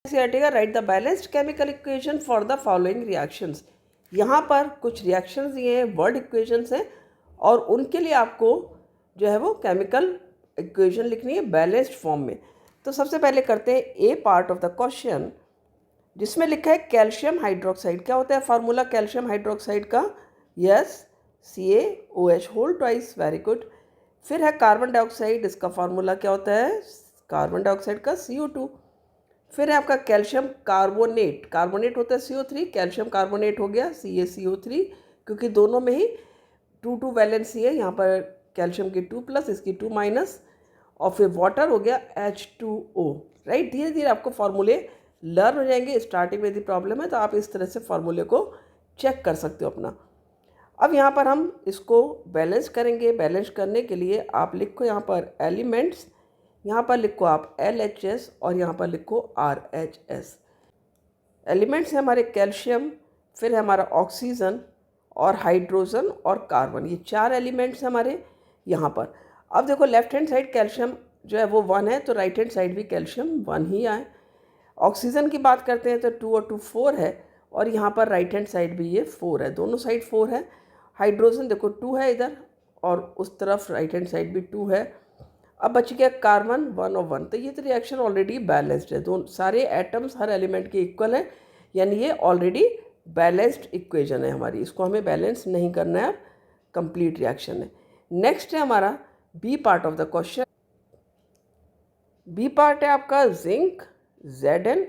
NCERT का right the balanced chemical equation for the following reactions. यहाँ पर कुछ रिएक्शंस दिए हैं, वर्ड इक्वेशंस हैं, और उनके लिए आपको जो है वो केमिकल इक्वेशन लिखनी है बैलेंस्ड फॉर्म में। तो सबसे पहले करते हैं a part of the question, जिसमें लिखा है कैल्शियम हाइड्रोक्साइड। क्या होता है फार्मूला कैल्शियम हाइड्रोक्साइड का? Yes, CaOH whole twice, very good. फिर है कार्बन डाइऑक्साइड, इसका फार्मूला क्या होता है? कार्बन डाइऑक्साइड का CO2। फिर है आपका कैल्शियम कार्बोनेट, कार्बोनेट होता है CO3, कैल्शियम कार्बोनेट हो गया CaCO3, क्योंकि दोनों में ही 2 वैलेंसी है, यहाँ पर कैल्शियम की 2 प्लस, इसकी 2 माइनस, और फिर वाटर हो गया H2O, राइट। धीरे धीरे आपको फार्मूले लर्न हो जाएंगे। स्टार्टिंग में यदि प्रॉब्लम है तो आप इस तरह से फार्मूले को चेक कर सकते हो अपना। अब यहाँ पर हम इसको बैलेंस करेंगे। बैलेंस करने के लिए आप लिखो यहाँ पर एलिमेंट्स, यहाँ पर लिखो आप LHS और यहाँ पर लिखो RHS। एलिमेंट्स है हमारे कैल्शियम, फिर है हमारा ऑक्सीजन और हाइड्रोजन और कार्बन, ये 4 एलिमेंट्स हैं हमारे यहाँ पर। अब देखो लेफ्ट हैंड साइड कैल्शियम जो है वो 1 है, तो राइट हैंड साइड भी कैल्शियम 1 ही आए। ऑक्सीजन की बात करते हैं तो 2 और 2 4 है, और यहाँ पर राइट हैंड साइड भी ये 4 है, दोनों साइड 4 है। हाइड्रोजन देखो 2 है इधर, और उस तरफ राइट हैंड साइड भी 2 है। अब बच गया कार्बन 1 और 1, तो ये तो रिएक्शन ऑलरेडी बैलेंस्ड है, दोनों सारे एटम्स हर एलिमेंट के इक्वल है, यानी ये ऑलरेडी बैलेंस्ड इक्वेशन है हमारी, इसको हमें बैलेंस नहीं करना है, कंप्लीट रिएक्शन है। नेक्स्ट है हमारा B part of the question. B part है आपका zinc Zn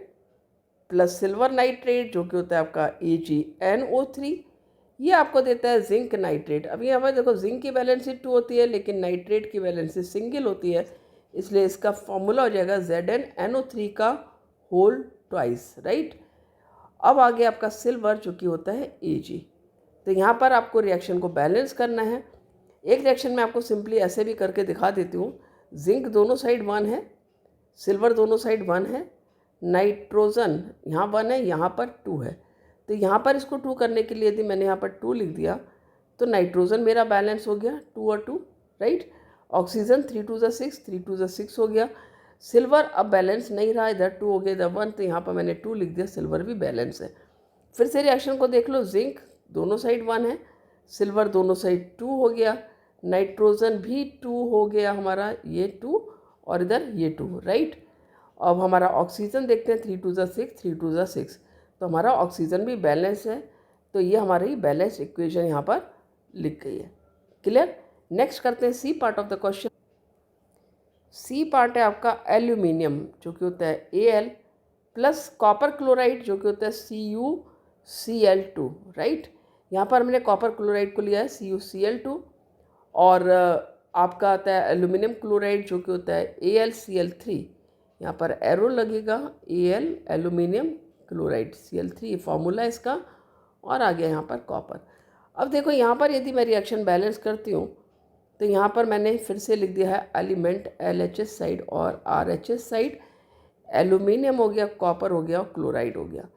plus silver nitrate, जो कि होता है आपका AgNO3, ये आपको देता है जिंक नाइट्रेट। अभी यहाँ पर देखो जिंक की वैलेंसी 2 होती है, लेकिन नाइट्रेट की वैलेंसी सिंगल होती है, इसलिए इसका फॉर्मूला हो जाएगा ZnNO3 का होल ट्वाइस, राइट। अब आगे आपका सिल्वर, जो कि होता है Ag। तो यहाँ पर आपको रिएक्शन को बैलेंस करना है। एक रिएक्शन में आपको सिंपली ऐसे भी करके दिखा देती हूँ। जिंक दोनों साइड 1 है, सिल्वर दोनों साइड 1 है, नाइट्रोजन यहाँ 1 है, यहाँ पर 2 है। तो यहाँ पर इसको 2 करने के लिए यदि मैंने यहाँ पर 2 लिख दिया तो नाइट्रोजन मेरा बैलेंस हो गया 2 और 2, राइट। ऑक्सीजन 3 2 ज़ा 6, 3 2 ज़ा 6 हो गया। सिल्वर अब बैलेंस नहीं रहा, इधर 2 हो गया इधर 1, तो यहाँ पर मैंने 2 लिख दिया, सिल्वर भी बैलेंस है। फिर से रिएक्शन को देख लो, जिंक दोनों साइड 1 है, सिल्वर दोनों साइड 2 हो गया, नाइट्रोजन भी 2 हो गया हमारा, ये 2 और इधर ये 2, राइट। अब हमारा ऑक्सीजन देखते हैं, 3 2 ज़ा 6, 3 2 ज़ा 6, तो हमारा ऑक्सीजन भी बैलेंस है, तो ये हमारी बैलेंस इक्वेशन यहाँ पर लिख गई है। क्लियर। नेक्स्ट करते हैं C part of the question. C part है आपका एल्यूमिनियम, जो कि होता है Al प्लस कॉपर क्लोराइड, जो कि होता है CuCl2, राइट। यहाँ पर हमने कॉपर क्लोराइड को लिया है CuCl2, और आपका आता है एल्यूमिनियम क्लोराइड, जो कि होता है AlCl3, यहाँ पर एरो लगेगा, Al aluminium chloride Cl3 formula इसका, और आ गया यहाँ पर कॉपर। अब देखो यहाँ पर यदि मैं रिएक्शन बैलेंस करती हूँ तो यहाँ पर मैंने फिर से लिख दिया है एलिमेंट LHS साइड और RHS साइड। एल्यूमिनियम हो गया, कॉपर हो गया और क्लोराइड हो गया।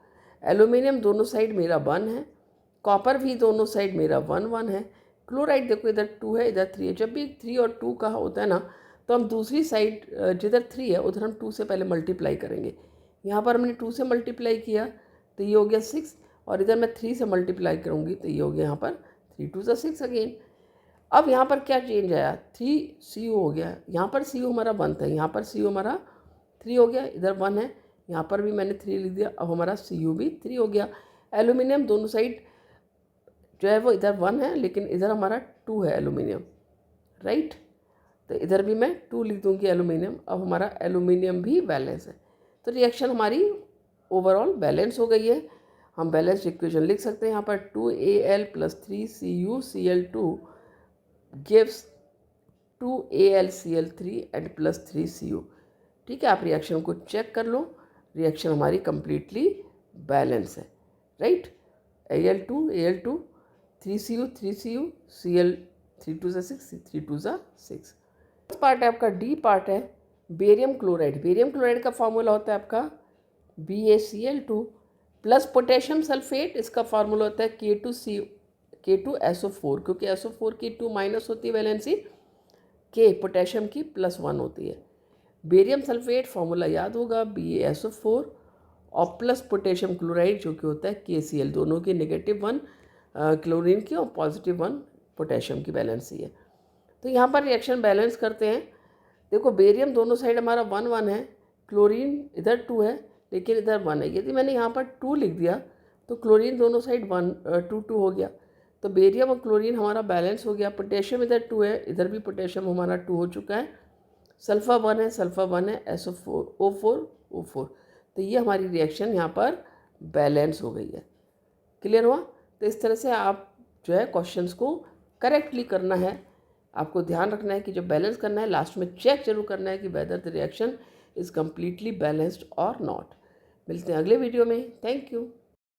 एल्यूमिनियम दोनों साइड मेरा 1 है, कॉपर भी दोनों साइड मेरा 1 1 है, क्लोराइड देखो इधर 2 है इधर 3 है। जब भी 3 और 2 का होता है ना, तो हम दूसरी साइड जिधर 3 है उधर हम 2 से पहले मल्टीप्लाई करेंगे। यहाँ पर हमने 2 से मल्टीप्लाई किया तो ये हो गया 6, और इधर मैं 3 से मल्टीप्लाई करूँगी तो ये हो गया यहाँ पर 3 2 ज़ा 6 अगेन। अब यहाँ पर क्या चेंज आया, 3 Cu हो गया, यहाँ पर Cu हमारा 1 था, यहाँ पर Cu हमारा 3 हो गया, इधर 1 है, यहाँ पर भी मैंने 3 लिख दिया, अब हमारा Cu भी 3 हो गया। एल्यूमिनियम दोनों साइड जो है वो इधर 1 है, लेकिन इधर हमारा 2 है एल्यूमिनियम, राइट। तो इधर भी मैं 2 लिख दूँगी एल्यूमिनियम, अब हमारा एल्यूमिनियम भी बैलेंस है। तो रिएक्शन हमारी ओवरऑल बैलेंस हो गई है। हम बैलेंस इक्वेशन लिख सकते हैं यहाँ पर 2Al plus 3CuCl2 gives 2AlCl3 and plus 3Cu। ठीक है, आप रिएक्शन को चेक कर लो, रिएक्शन हमारी कंप्लीटली बैलेंस है, right. Al2 3Cu 3Cu Cl 3 2 ज़ा 6, 3 2 ज़ा 6। पार्ट है आपका डी पार्ट है बेरियम क्लोराइड। बेरियम क्लोराइड का फॉर्मूला होता है आपका BaCl2 प्लस पोटेशियम सल्फेट, इसका फार्मूला होता है K2SO4, क्योंकि SO4 की 2 माइनस होती है वैलेंसी, K पोटेशियम की +1 होती है। बेरियम सल्फेट फार्मूला याद होगा BaSO4, और प्लस पोटेशियम क्लोराइड जो कि होता है KCl, दोनों की -1 क्लोरीन की और +1 पोटेशियम की बैलेंस ही है। तो यहाँ पर रिएक्शन बैलेंस करते हैं। देखो बेरियम दोनों साइड हमारा 1 है, क्लोरीन इधर 2 है लेकिन इधर 1 है। यदि मैंने यहाँ पर 2 लिख दिया तो क्लोरीन दोनों साइड 2 हो गया, तो बेरियम और क्लोरीन हमारा बैलेंस हो गया। पोटेशियम इधर 2 है, इधर भी पोटेशियम हमारा 2 हो चुका है। सल्फर 1 है, सल्फर 1 है, SO4O4। तो ये हमारी रिएक्शन यहाँ पर बैलेंस हो गई है। क्लियर हुआ? तो इस तरह से आप जो है क्वेश्चंस को करेक्टली करना है। आपको ध्यान रखना है कि जब बैलेंस करना है लास्ट में चेक जरूर करना है कि whether the reaction is completely balanced और नॉट। मिलते हैं अगले वीडियो में। Thank you.